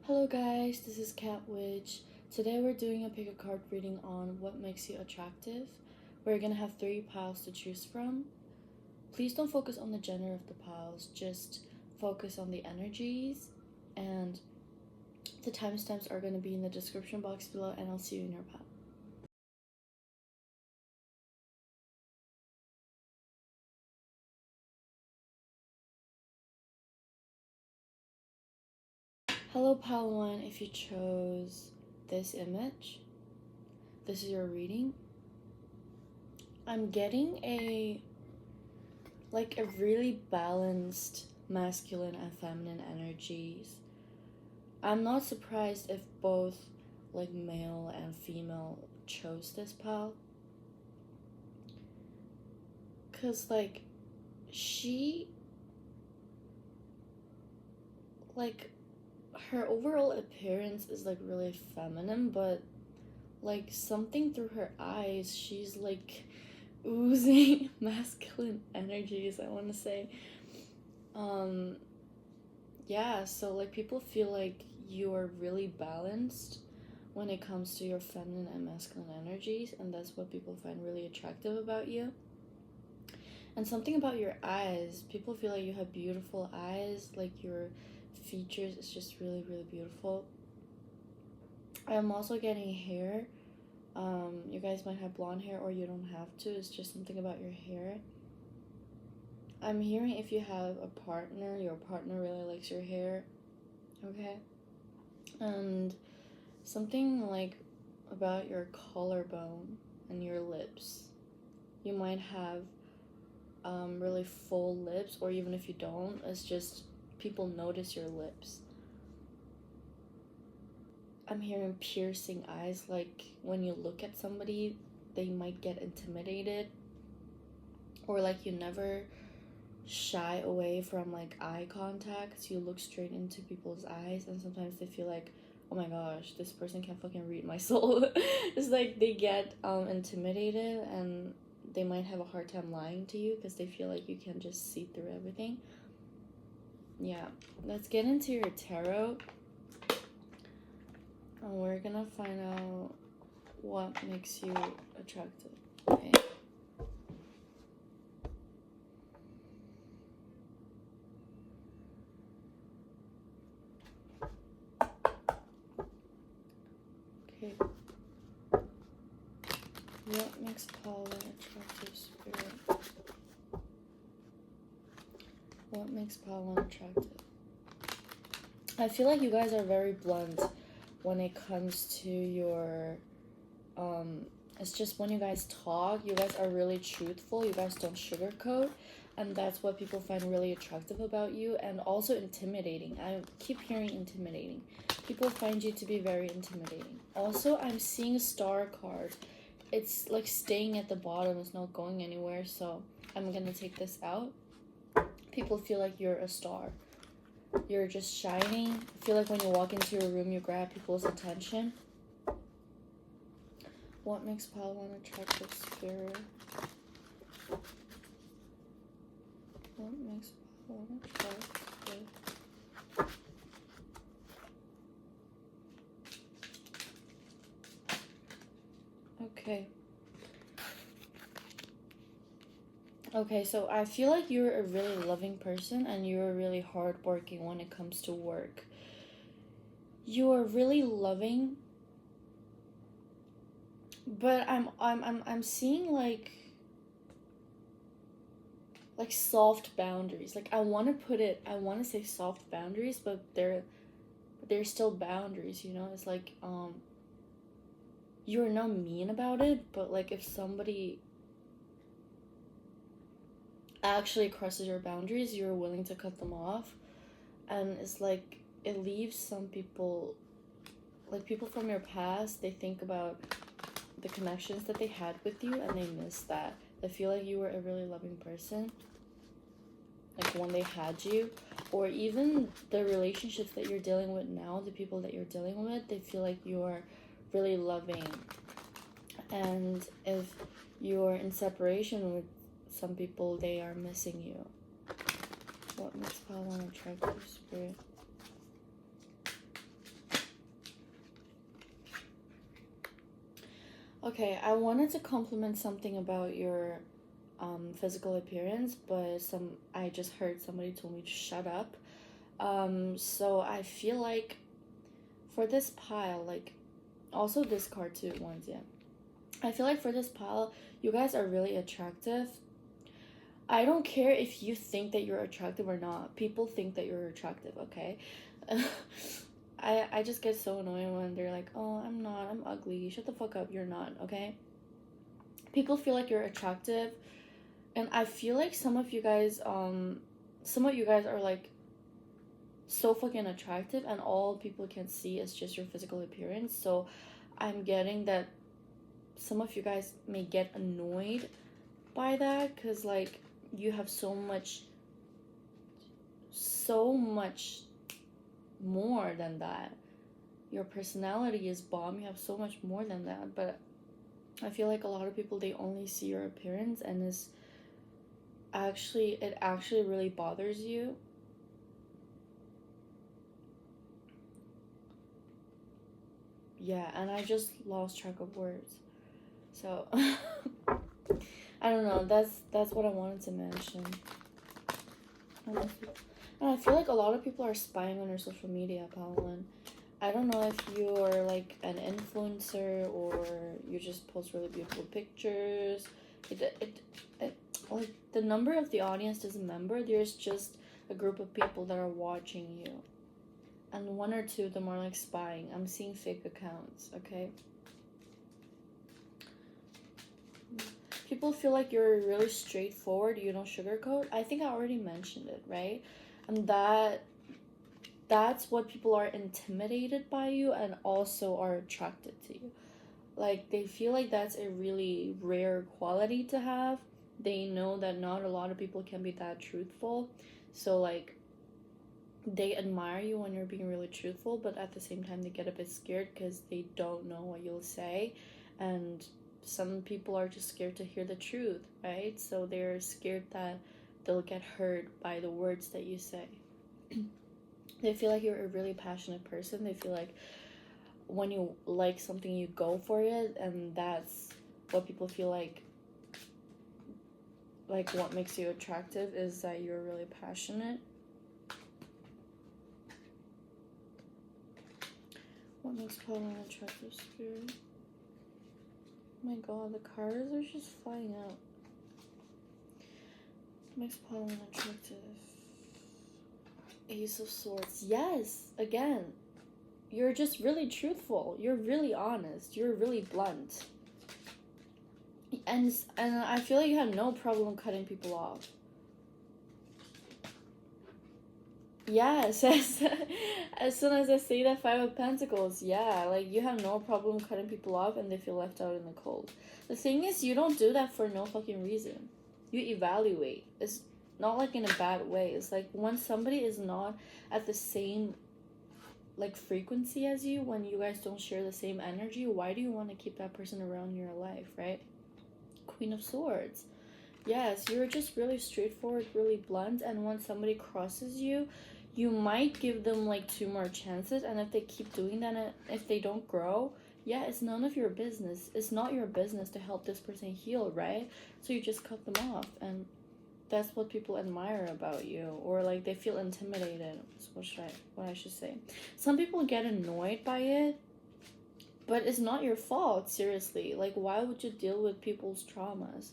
Hello guys, this is CatWitch. Today we're doing a pick a card reading on what makes you attractive. We're gonna have 3 piles to choose from. Please don't focus on the gender of the piles, just focus on the energies, and the timestamps are gonna be in the description box below, and I'll see you in your pile. Hello pile 1, if you chose this image, this is your reading. I'm getting a really balanced masculine and feminine energies. I'm not surprised if both male and female chose this pile, cause she her overall appearance is really feminine, but something through her eyes, she's oozing masculine energies, I want to say. Yeah, so people feel like you are really balanced when it comes to your feminine and masculine energies, and that's what people find really attractive about you. And something about your eyes, people feel like you have beautiful eyes, your features is just really beautiful. I'm also getting hair. You guys might have blonde hair or you don't have to, it's just something about your hair. I'm hearing if you have a partner, your partner really likes your hair, okay? And something about your collarbone and your lips. You might have really full lips, or even if you don't, it's just people notice your lips. I'm hearing piercing eyes, when you look at somebody, they might get intimidated, or you never shy away from eye contact. You look straight into people's eyes, and sometimes they feel like, oh my gosh, this person can't fucking read my soul. It's they get intimidated, and they might have a hard time lying to you because they feel like you can just see through everything. Yeah, let's get into your tarot, and we're gonna find out what makes you attractive. Okay. Okay. What makes Paul an attractive spirit? What makes Paul attractive? I feel like you guys are very blunt when it comes to your it's just when you guys talk, you guys are really truthful, you guys don't sugarcoat, and that's what people find really attractive about you, and also intimidating. I keep hearing intimidating. People find you to be very intimidating. Also, I'm seeing a star card. It's staying at the bottom, it's not going anywhere, so I'm gonna take this out. People feel like you're a star. You're just shining. I feel like when you walk into a room, you grab people's attention. What makes Paul an attractive spirit? What makes Paul attractive? Okay. Okay, so I feel like you're a really loving person, and you're really hardworking when it comes to work. You are really loving, but I'm seeing soft boundaries. I want to say soft boundaries, but they're still boundaries, you know? It's you're not mean about it, but if somebody actually crosses your boundaries, you're willing to cut them off. And it's it leaves some people, people from your past, they think about the connections that they had with you, and they miss that. They feel like you were a really loving person when they had you, or even the relationships that you're dealing with now, the people that you're dealing with, they feel like you're really loving. And if you're in separation with some people, they are missing you. What makes Paul an attractive spirit? Okay, I wanted to compliment something about your physical appearance, but I just heard somebody told me to shut up. So I feel like for this pile, like also this card too ones, yeah. I feel like for this pile, you guys are really attractive. I don't care if you think that you're attractive or not. People think that you're attractive, okay? I just get so annoyed when they're like, "Oh, I'm not. I'm ugly. Shut the fuck up. You're not." Okay? People feel like you're attractive, and I feel like some of you guys are like so fucking attractive, and all people can see is just your physical appearance. So, I'm getting that some of you guys may get annoyed by that cuz like you have so much more than that. Your personality is bomb. You have so much more than that. But I feel like a lot of people, they only see your appearance, and it actually really bothers you. Yeah, and I just lost track of words. So I don't know. That's what I wanted to mention. Honestly. And I feel like a lot of people are spying on your social media, Paulin. I don't know if you're like an influencer or you just post really beautiful pictures. It like the number of the audience doesn't matter. There's just a group of people that are watching you, and one or two of them are like spying. I'm seeing fake accounts. Okay. People feel like you're really straightforward. You don't sugarcoat. I think I already mentioned it, right? And that's what people are intimidated by you and also are attracted to you. Like they feel like that's a really rare quality to have. They know that not a lot of people can be that truthful. So like they admire you when you're being really truthful, but at the same time they get a bit scared because they don't know what you'll say. And some people are just scared to hear the truth, right? So they're scared that they'll get hurt by the words that you say. They feel like you're a really passionate person. They feel like when you like something, you go for it, and that's what people feel like what makes you attractive is that you're really passionate. What makes Paul an attractive spirit? Oh my god, the cards are just flying out. What makes Paul an attractive? Ace of Swords. Yes, again. You're just really truthful. You're really honest. You're really blunt. And I feel like you have no problem cutting people off. Yes, as soon as I say that Five of Pentacles, yeah, like you have no problem cutting people off and they feel left out in the cold. The thing is, you don't do that for no fucking reason. You evaluate. It's not like in a bad way. It's like when somebody is not at the same like frequency as you, when you guys don't share the same energy, why do you want to keep that person around in your life, right? Queen of Swords. Yes, you're just really straightforward, really blunt, and when somebody crosses you, you might give them like 2 more chances, and if they keep doing that, and if they don't grow, yeah, it's none of your business. It's not your business to help this person heal, right? So you just cut them off, and that's what people admire about you, or like they feel intimidated. What I should say. Some people get annoyed by it, but it's not your fault. Seriously, like why would you deal with people's traumas?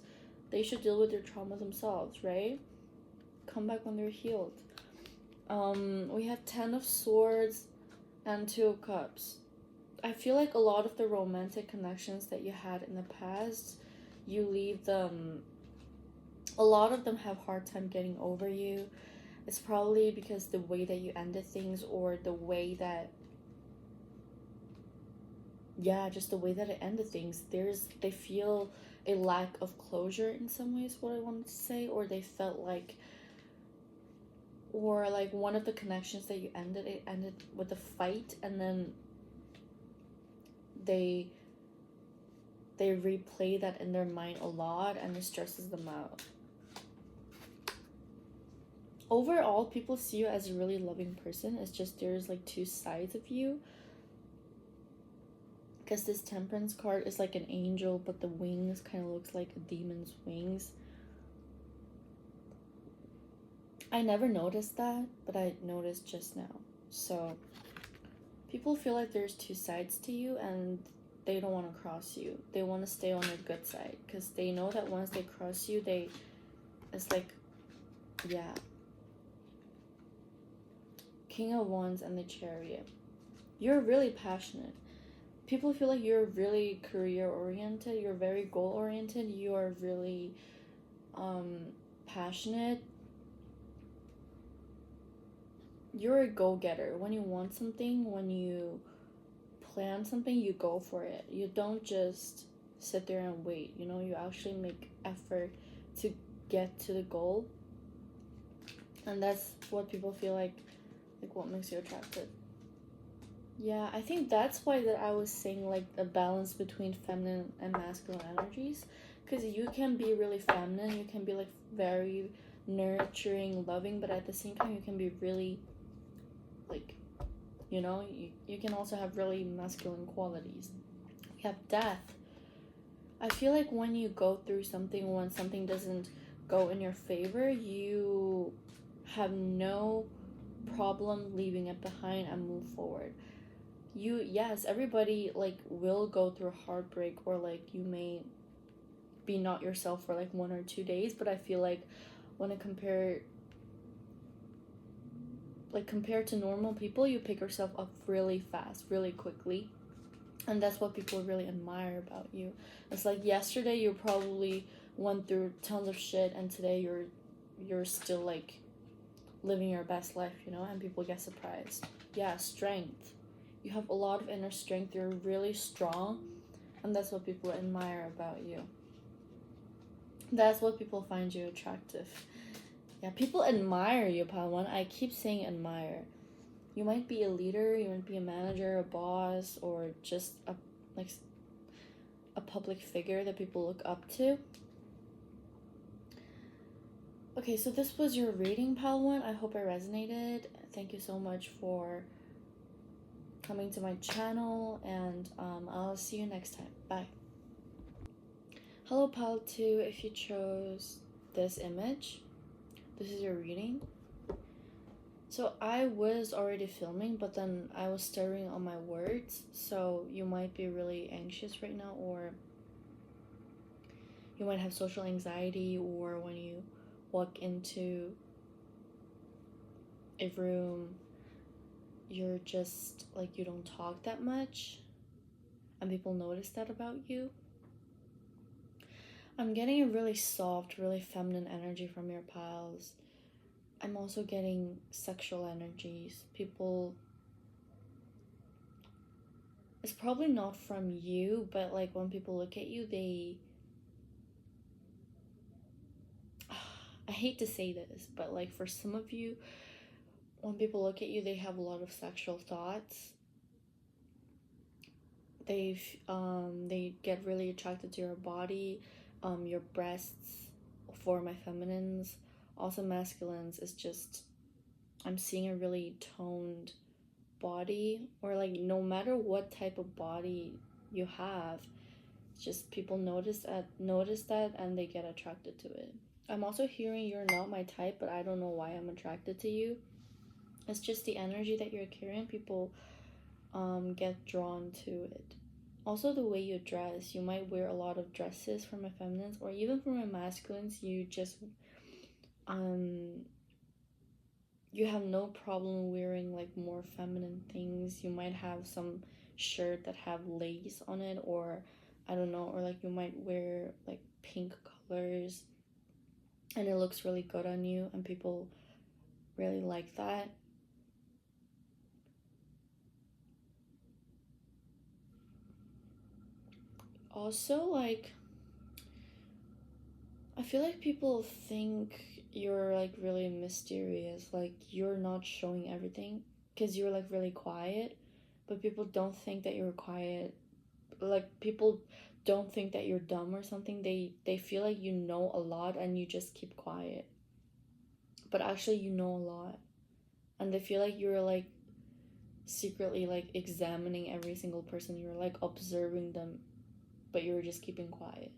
They should deal with their trauma themselves, right? Come back when they're healed. We have 10 of Swords and 2 of Cups. I feel like a lot of the romantic connections that you had in the past, you leave them. A lot of them have hard time getting over you. It's probably because the way that you ended things, or the way that, yeah, just the way that it ended things. They feel a lack of closure in some ways, what I wanted to say, or they felt like, or like one of the connections that you ended, it ended with a fight, and then they replay that in their mind a lot, and it stresses them out. Overall, people see you as a really loving person. It's just there's like 2 sides of you. Because this Temperance card is like an angel, but the wings kind of looks like a demon's wings. I never noticed that, but I noticed just now. So people feel like there's two sides to you, and they don't want to cross you. They want to stay on your good side, because they know that once they cross you, it's like, yeah. King of Wands and the Chariot. You're really passionate. People feel like you're really career oriented. You're very goal oriented. You are really passionate. You're a go-getter. When you want something, when you plan something, you go for it. You don't just sit there and wait. You know, you actually make effort to get to the goal. And that's what people feel like what makes you attractive. Yeah, I think that's why that I was saying like a balance between feminine and masculine energies, because you can be really feminine, you can be like very nurturing, loving, but at the same time you can be really like, you know, you can also have really masculine qualities. You have death. I feel like when you go through something, when something doesn't go in your favor, you have no problem leaving it behind and move forward. Yes, everybody like will go through heartbreak, or like you may be not yourself for like 1 or 2 days, but I feel like when I compared to normal people, you pick yourself up really fast, really quickly, and that's what people really admire about you. It's like yesterday you probably went through tons of shit, and today you're still like living your best life, you know, and people get surprised. Yeah, strength. You have a lot of inner strength. You're really strong, and that's what people admire about you. That's what people find you attractive. Yeah, people admire you, Pawan. I keep saying admire. You might be a leader, you might be a manager, a boss, or just a public figure that people look up to. Okay, so this was your reading, Pawan. I hope it resonated. Thank you so much for coming to my channel, and I'll see you next time. Bye. Hello, Pal 2. If you chose this image, this is your reading. So I was already filming, but then I was stuttering on my words, so you might be really anxious right now, or you might have social anxiety, or when you walk into a room, you're just like, you don't talk that much, and people notice that about you. I'm getting a really soft, really feminine energy from your pals. I'm also getting sexual energies. People, it's probably not from you, but like when people look at you, I hate to say this, but like for some of you, when people look at you, they have a lot of sexual thoughts. They get really attracted to your body, your breasts, for my feminines. Also masculines is just, I'm seeing a really toned body, or like no matter what type of body you have, just people notice that and they get attracted to it. I'm also hearing you're not my type, but I don't know why I'm attracted to you. It's just the energy that you're carrying. People get drawn to it. Also the way you dress, you might wear a lot of dresses for my feminines, or even for my masculines, you just you have no problem wearing like more feminine things. You might have some shirt that have lace on it, or I don't know, or like you might wear like pink colors and it looks really good on you, and people really like that. Also, like, I feel like people think you're like really mysterious, like you're not showing everything because you're like really quiet, but people don't think that you're quiet. Like people don't think that you're dumb or something. They feel like you know a lot and you just keep quiet, but actually you know a lot, and they feel like you're like secretly like examining every single person. You're like observing them, but you were just keeping quiet.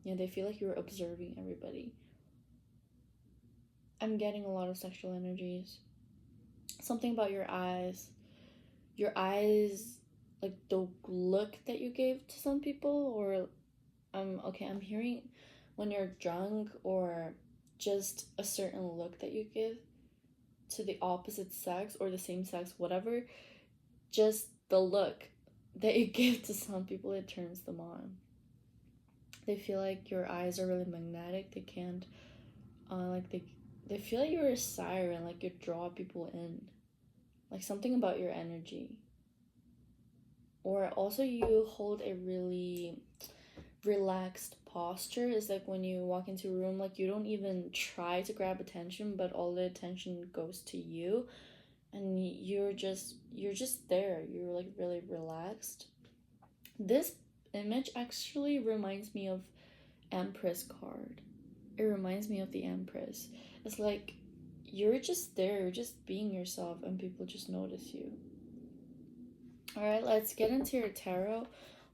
Yeah, they feel like you're observing everybody. I'm getting a lot of sexual energies. Something about your eyes. Your eyes, like the look that you gave to some people, or I'm hearing when you're drunk, or just a certain look that you give to the opposite sex or the same sex, whatever. Just the look that you give to some people, it turns them on. They feel like your eyes are really magnetic. They can't, they feel like you're a siren, like you draw people in. Like something about your energy. Or also you hold a really relaxed posture. Is like when you walk into a room, like you don't even try to grab attention, but all the attention goes to you, and you're just there. You're like really relaxed. This image actually reminds me of Empress card. It reminds me of the Empress. It's like you're just there, you're just being yourself, and people just notice you. All right, let's get into your tarot.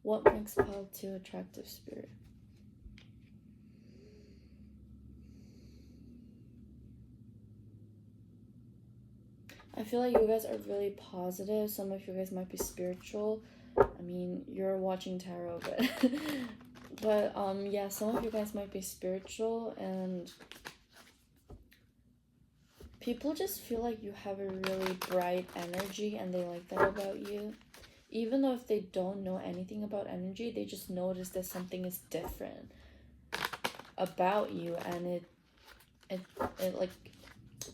What makes Pile 2 attractive spirit? I feel like you guys are really positive. Some of you guys might be spiritual. I mean, you're watching tarot, but yeah, some of you guys might be spiritual, and people just feel like you have a really bright energy, and they like that about you. Even though if they don't know anything about energy, they just notice that something is different about you, and it like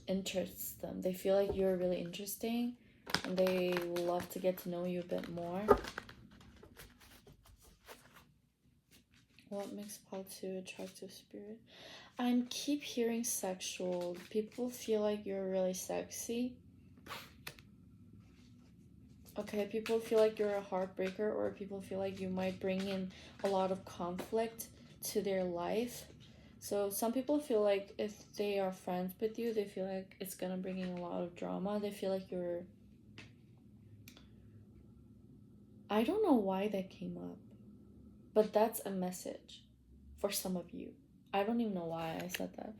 interests them. They feel like you're really interesting, and they love to get to know you a bit more. What makes Pile 2 attractive spirit? I keep hearing sexual. People feel like you're really sexy. Okay, people feel like you're a heartbreaker, or people feel like you might bring in a lot of conflict to their life. So some people feel like if they are friends with you, they feel like it's gonna bring in a lot of drama. They feel like you're... I don't know why that came up, but that's a message for some of you. I don't even know why I said that.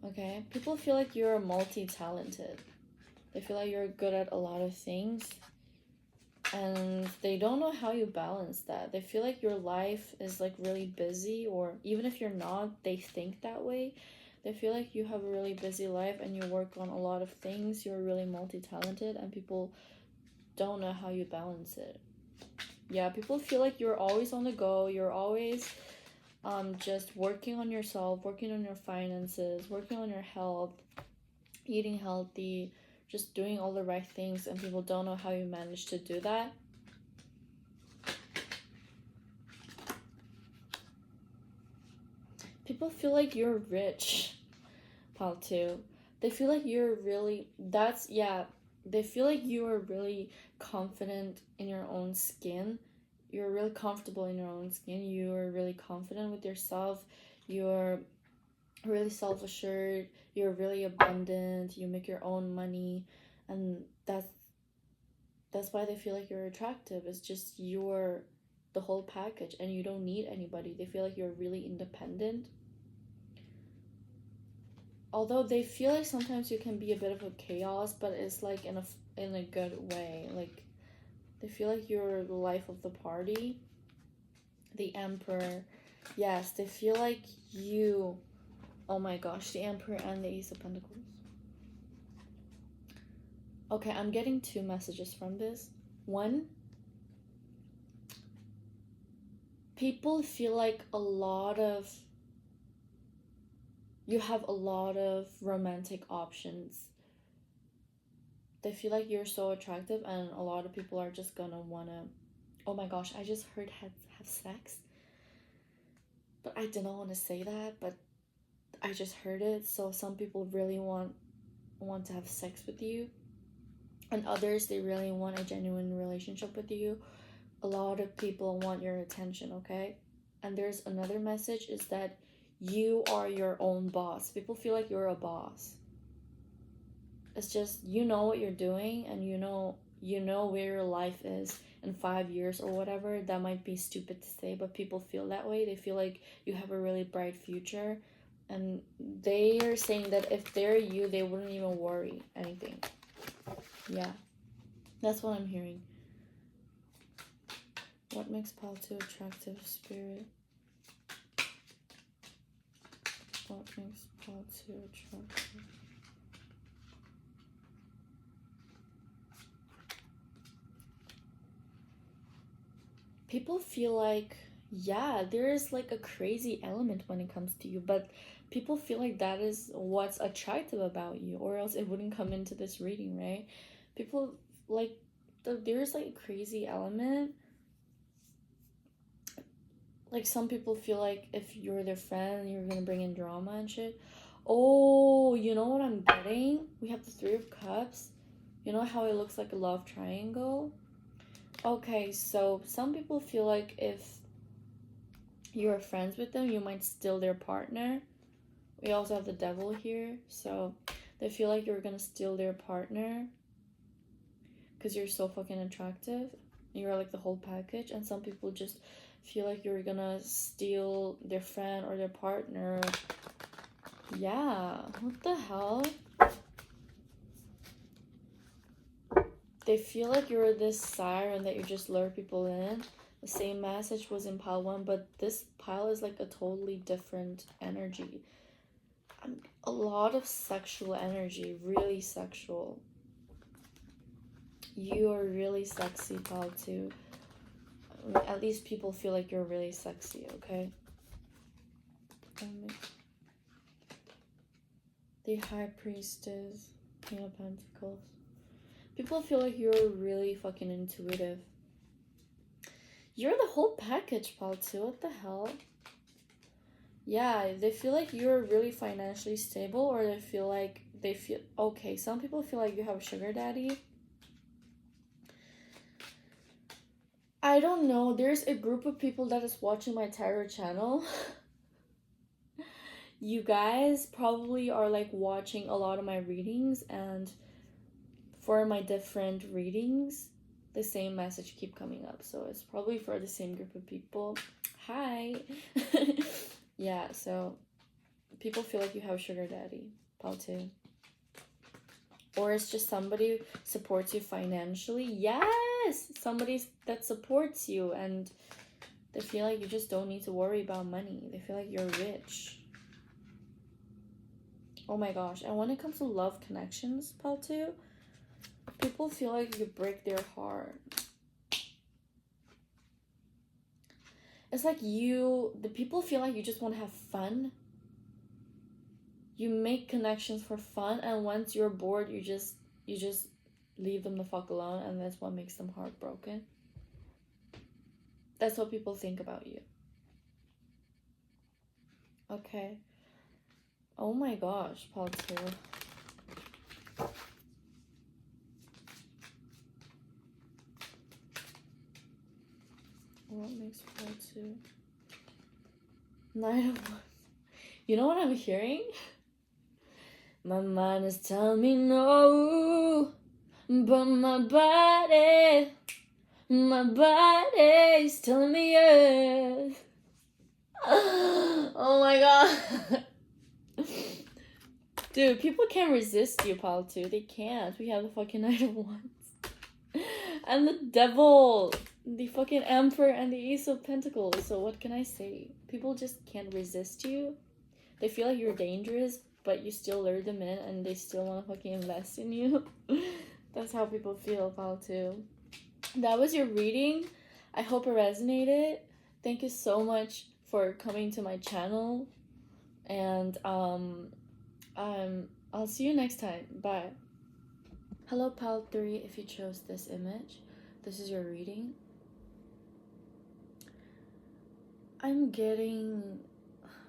Okay, people feel like you're multi-talented. They feel like you're good at a lot of things, and they don't know how you balance that. They feel like your life is like really busy, or even if you're not, they think that way. They feel like you have a really busy life and you work on a lot of things. You're really multi-talented, and people don't know how you balance it. Yeah, people feel like you're always on the go. You're always just working on yourself, working on your finances, working on your health, eating healthy, just doing all the right things, and people don't know how you manage to do that. People feel like you're rich, Pile 2. They feel like you're really... They feel like you are really confident in your own skin. You're really comfortable in your own skin. You're really confident with yourself. You're really self-assured. You're really abundant. You make your own money, and that's why they feel like you're attractive. It's just you're the whole package, and you don't need anybody. They feel like you're really independent. Although they feel like sometimes you can be a bit of a chaos, but it's like in a good way. Like they feel like you're the life of the party. The Emperor. Yes, they feel like you... Oh my gosh, the Emperor and the Ace of Pentacles. Okay, I'm getting 2 messages from this. One, people feel like you have a lot of romantic options. They feel like you're so attractive, and a lot of people are just gonna wanna... Oh my gosh, I just heard have sex. But I did not want to say that, but I just heard it. So some people really want to have sex with you, and others, they really want a genuine relationship with you. A lot of people want your attention, okay? And there's another message, is that you are your own boss. People feel like you're a boss. It's just, you know what you're doing, and you know you know where your life is in 5 years or whatever. That might be stupid to say, but people feel that way. They feel like you have a really bright future, and they are saying that if they're you, they wouldn't even worry anything. Yeah, that's what I'm hearing. What makes Pal 2 attractive? Spirit. What makes Pal 2 attractive? People feel like, yeah, there is like a crazy element when it comes to you, but people feel like that is what's attractive about you, or else it wouldn't come into this reading, right? People like, there's like a crazy element. Like, some people feel like if you're their friend, you're gonna bring in drama and shit. Oh, you know what I'm getting? We have the Three of Cups. You know how it looks like a love triangle? Okay, so some people feel like if you're friends with them, you might steal their partner. We also have the Devil here, so they feel like you're gonna steal their partner because you're so fucking attractive. You're like the whole package, and some people just feel like you're gonna steal their friend or their partner. Yeah, what the hell? They feel like you're this siren that you just lure people in. The same message was in pile 1, but this pile is like a totally different energy. A lot of sexual energy, really sexual. You are really sexy, pile 2. At least people feel like you're really sexy, okay? The High Priestess, King of Pentacles. People feel like you're really fucking intuitive. You're the whole package, pal, too. What the hell? Yeah, they feel like you're really financially stable, or they feel like okay, some people feel like you have a sugar daddy. I don't know. There's a group of people that is watching my tarot channel. You guys probably are like watching a lot of my readings, and for my different readings, the same message keep coming up. So it's probably for the same group of people. Hi. Yeah, so people feel like you have a sugar daddy, pal too. Or it's just somebody supports you financially. Yes, somebody that supports you, and they feel like you just don't need to worry about money. They feel like you're rich. Oh my gosh. And when it comes to love connections, pal too, people feel like you break their heart. It's like the people feel like you just want to have fun. You make connections for fun, and once you're bored, you just leave them the fuck alone, and that's what makes them heartbroken. That's what people think about you. Okay. Oh my gosh, Paul too. What makes Paul too? Knight of Wands. You know what I'm hearing? My mind is telling me no, but my body's telling me yes. Oh my god. Dude, people can't resist you, pal, too. They can't. We have the fucking Knight of Wands. And the Devil. The fucking Emperor and the Ace of Pentacles. So what can I say? People just can't resist you. They feel like you're dangerous, but you still lure them in, and they still want to fucking invest in you. That's how people feel, pal, too. That was your reading. I hope it resonated. Thank you so much for coming to my channel. And I'll see you next time. Bye. Hello, pal 3. If you chose this image, this is your reading. I'm getting...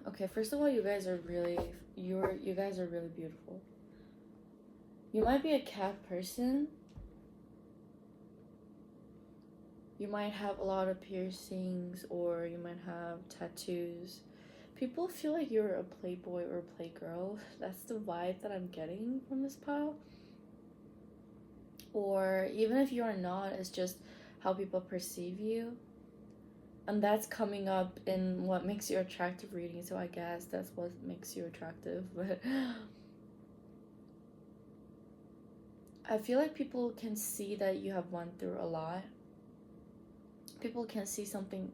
Okay, first of all, you guys are really beautiful. You might be a cat person. You might have a lot of piercings, or you might have tattoos. People feel like you're a playboy or a playgirl. That's the vibe that I'm getting from this pile. or even if you are not, it's just how people perceive you. And that's coming up in what makes you attractive reading, so I guess that's what makes you attractive. But I feel like people can see that you have went through a lot. People can see something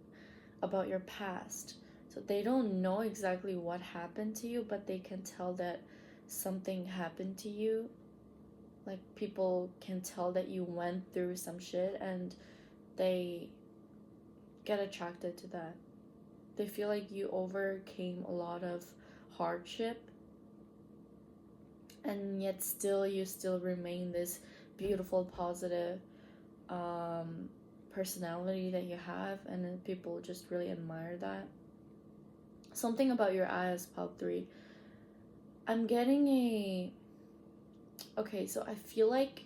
about your past. So they don't know exactly what happened to you, but they can tell that something happened to you. Like, people can tell that you went through some shit, and they get attracted to that. They feel like you overcame a lot of hardship, and yet you still remain this beautiful, positive personality that you have, and then people just really admire that. Something about your eyes, Pop 3. I'm getting okay, so I feel like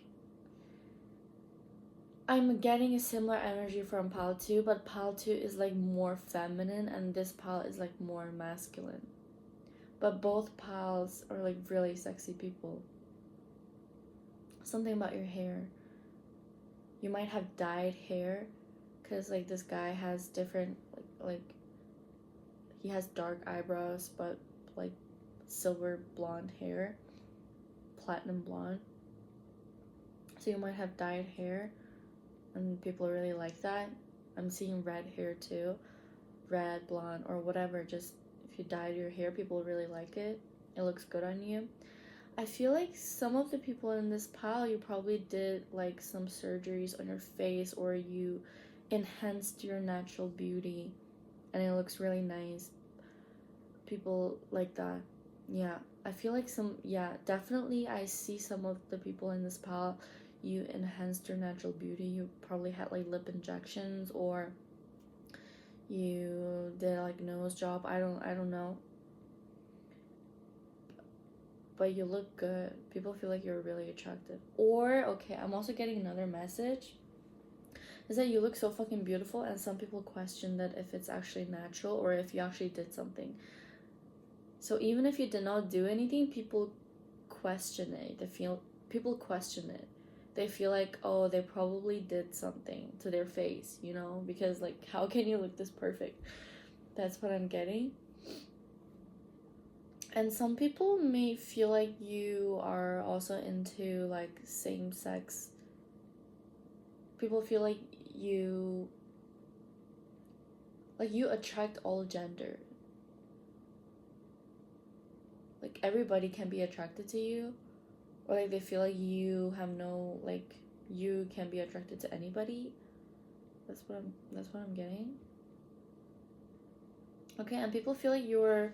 I'm getting a similar energy from Pal 2, but Pal 2 is like more feminine, and this Pal is like more masculine. But both Pals are like really sexy people. Something about your hair. You might have dyed hair, because like this guy has different, like he has dark eyebrows, but like silver blonde hair, platinum blonde. So you might have dyed hair, and people really like that. I'm seeing red hair too, red, blonde, or whatever. Just if you dyed your hair, people really like it. It looks good on you. I feel like some of the people in this pile, you probably did like some surgeries on your face, or you enhanced your natural beauty, and it looks really nice. People like that. Yeah, I feel like definitely I see some of the people in this pile, you enhanced your natural beauty. You probably had like lip injections, or you did like nose job. I don't know. But you look good. People feel like you're really attractive. Or, okay, I'm also getting another message. Is that you look so fucking beautiful, and some people question that if it's actually natural or if you actually did something. So even if you did not do anything, people question it. People question it. They feel like, oh, they probably did something to their face, you know? Because like, how can you look this perfect? That's what I'm getting. And some people may feel like you are also into like same-sex. People feel like you attract all gender. Like, everybody can be attracted to you, or like they feel like you have no, like, you can be attracted to anybody. That's what I'm getting. Okay, and people feel like you're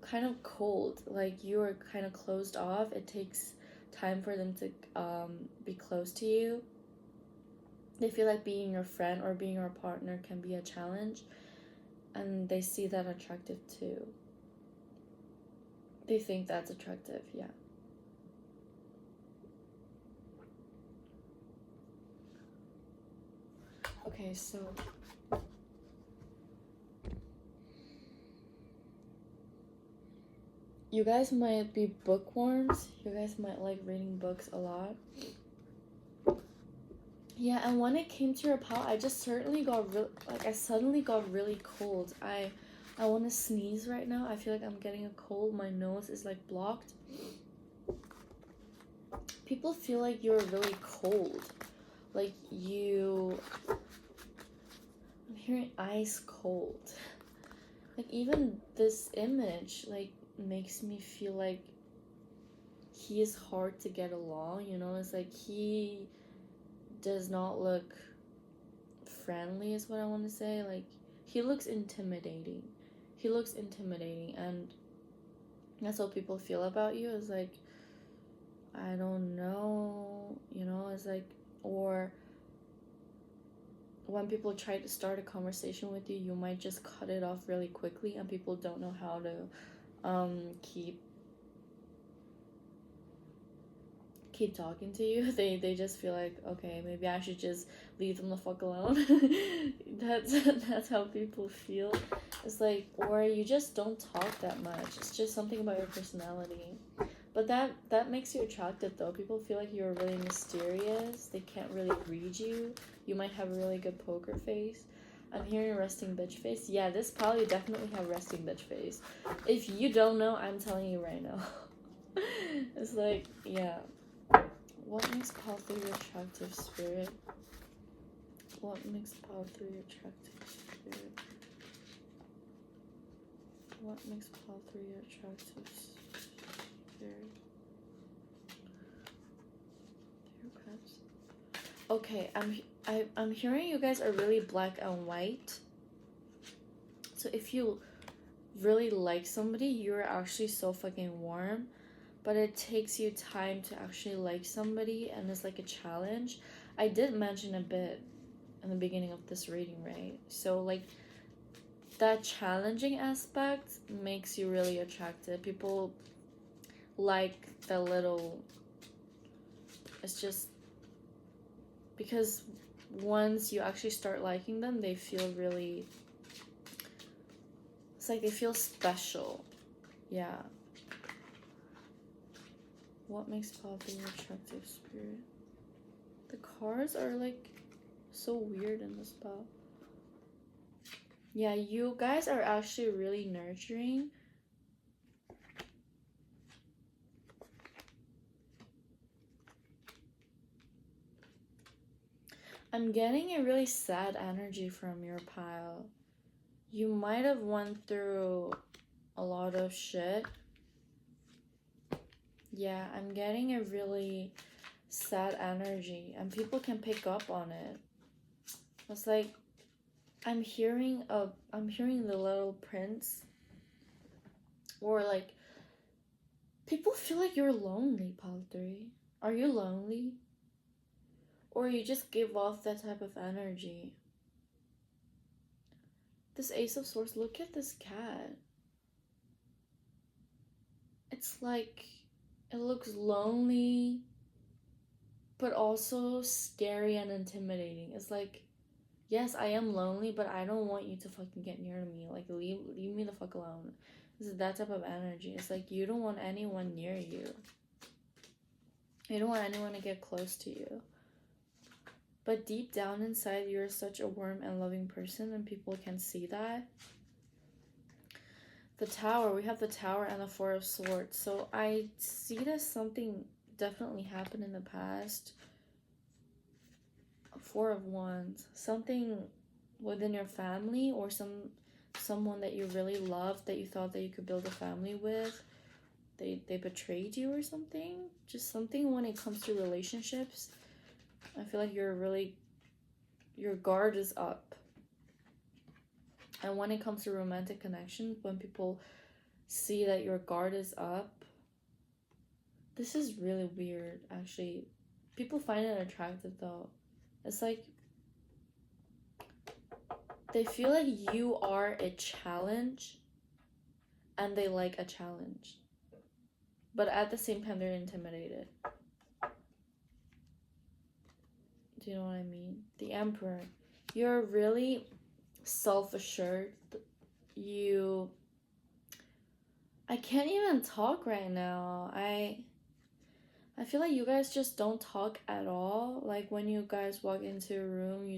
kind of cold, like you're kind of closed off. It takes time for them to be close to you. They feel like being your friend or being your partner can be a challenge, and they see that attractive too. They think that's attractive, yeah. Okay, so you guys might be bookworms. You guys might like reading books a lot. Yeah, and when it came to your pal, I just suddenly got really cold. I want to sneeze right now. I feel like I'm getting a cold. My nose is like blocked. People feel like you're really cold. Like I'm hearing ice cold. Like, even this image like makes me feel like he is hard to get along, you know? It's like he does not look friendly is what I want to say. Like, he looks intimidating. And that's what people feel about you. Is like, I don't know, you know? It's like, or when people try to start a conversation with you, you might just cut it off really quickly, and people don't know how to keep talking to you. They just feel like, okay, maybe I should just leave them the fuck alone. that's how people feel. It's like, or you just don't talk that much. It's just something about your personality. But that makes you attractive though. People feel like you're really mysterious. They can't really read you. You might have a really good poker face. I'm hearing resting bitch face. Yeah, this probably definitely have resting bitch face. If you don't know, I'm telling you right now. It's like, yeah. What makes Paul 3 attractive, spirit? What makes Paul 3 attractive, spirit? What makes Paul 3 attractive, spirit? Okay, I'm hearing you guys are really black and white. So if you really like somebody, you're actually so fucking warm, but it takes you time to actually like somebody, and it's like a challenge. I did mention a bit in the beginning of this reading, right? So like that challenging aspect makes you really attractive. People like the little, it's just because once you actually start liking them, they feel really, it's like they feel special. Yeah. What makes Poppy an attractive, spirit? The cards are like so weird in this spot. Yeah, you guys are actually really nurturing. I'm getting a really sad energy from your pile. You might have went through a lot of shit. Yeah, I'm getting a really sad energy, and people can pick up on it. It's like I'm hearing the Little Prince, or like people feel like you're lonely, Pal 3. Are you lonely? Or you just give off that type of energy? This Ace of Swords, look at this cat. It's like, it looks lonely, but also scary and intimidating. It's like, yes, I am lonely, but I don't want you to fucking get near to me. Like, leave me the fuck alone. This is that type of energy. It's like, you don't want anyone near you. You don't want anyone to get close to you. But deep down inside, you're such a warm and loving person, and people can see that. The Tower, we have the Tower and the Four of Swords. So I see that something definitely happened in the past. Four of Wands, something within your family, or someone that you really loved, that you thought that you could build a family with, they betrayed you or something. Just something when it comes to relationships. I feel like your guard is up. And when it comes to romantic connections, when people see that your guard is up, this is really weird, actually. People find it attractive, though. It's like they feel like you are a challenge, and they like a challenge. But at the same time, they're intimidated. Do you know what I mean? The Emperor. You're really self-assured. I can't even talk right now. I feel like you guys just don't talk at all. Like when you guys walk into a room,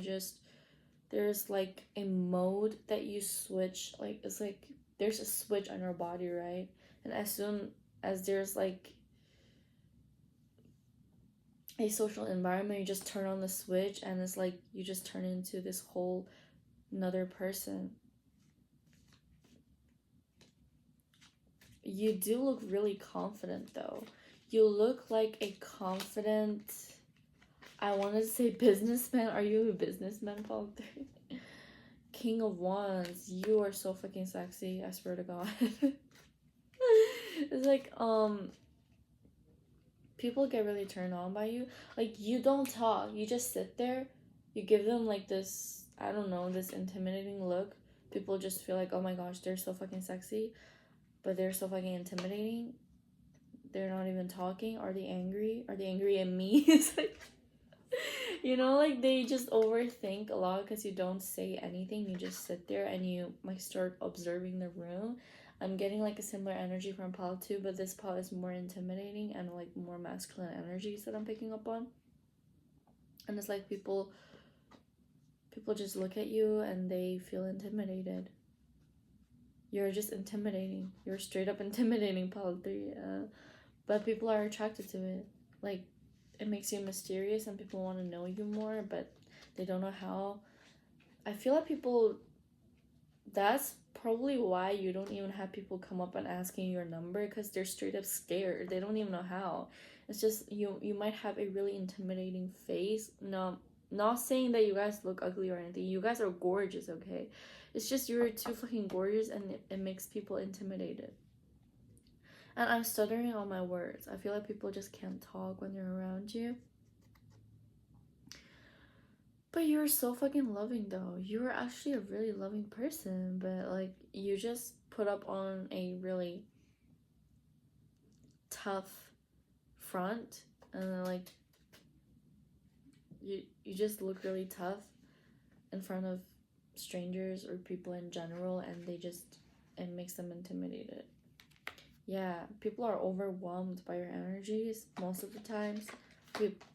there's like a mode that you switch. Like it's like there's a switch on your body, right? And as soon as there's like a social environment, you just turn on the switch, and it's like you just turn into this whole another person. You do look really confident, though. You look like a confident, I wanted to say businessman. Are you a businessman, Paul? King of Wands. You are so fucking sexy, I swear to God. It's like, people get really turned on by you. Like, you don't talk. You just sit there. You give them, like, this, I don't know, this intimidating look. People just feel like, oh my gosh, they're so fucking sexy. But they're so fucking intimidating. They're not even talking. Are they angry? Are they angry at me? It's like, you know, like they just overthink a lot because you don't say anything. You just sit there and you like start observing the room. I'm getting like a similar energy from pile 2, but this pile is more intimidating and like more masculine energies that I'm picking up on. And it's like people just look at you and they feel intimidated. You're just intimidating. You're straight up intimidating, pile 3. But people are attracted to it. Like, it makes you mysterious and people want to know you more, but they don't know how. I feel like people, that's probably why you don't even have people come up and asking your number, because they're straight up scared. They don't even know how. It's just you might have a really intimidating face. No, not saying that you guys look ugly or anything. You guys are gorgeous, okay? It's just you're too fucking gorgeous and it makes people intimidated. And I'm stuttering on my words. I feel like people just can't talk when they're around you. But you're so fucking loving though. You're actually a really loving person, but like you just put up on a really tough front, and then like you just look really tough in front of strangers or people in general, and it makes them intimidated. Yeah, people are overwhelmed by your energies most of the times.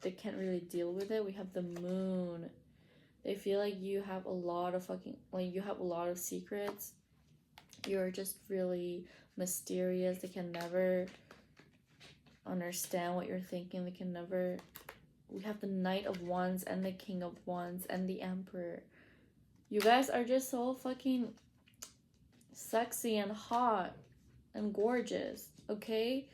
They can't really deal with it. We have the moon. They feel like you have a lot of you have a lot of secrets. You're just really mysterious. They can never understand what you're thinking. They can never. We have the Knight of Wands and the King of Wands and the Emperor. You guys are just so fucking sexy and hot and gorgeous, okay?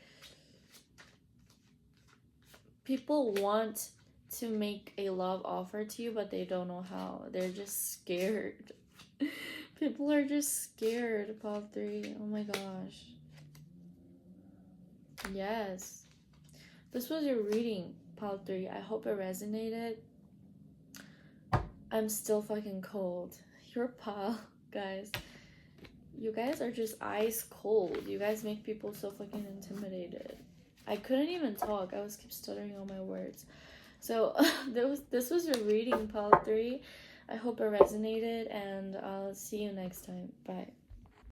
People want to make a love offer to you, but they don't know how. They're just scared. People are just scared, pile 3. Oh my gosh. Yes. This was your reading, pile 3. I hope it resonated. I'm still fucking cold. Your pile, guys. You guys are just ice cold. You guys make people so fucking intimidated. I couldn't even talk. I was keep stuttering on my words. So this was your reading, pile 3. I hope it resonated, and I'll see you next time. Bye.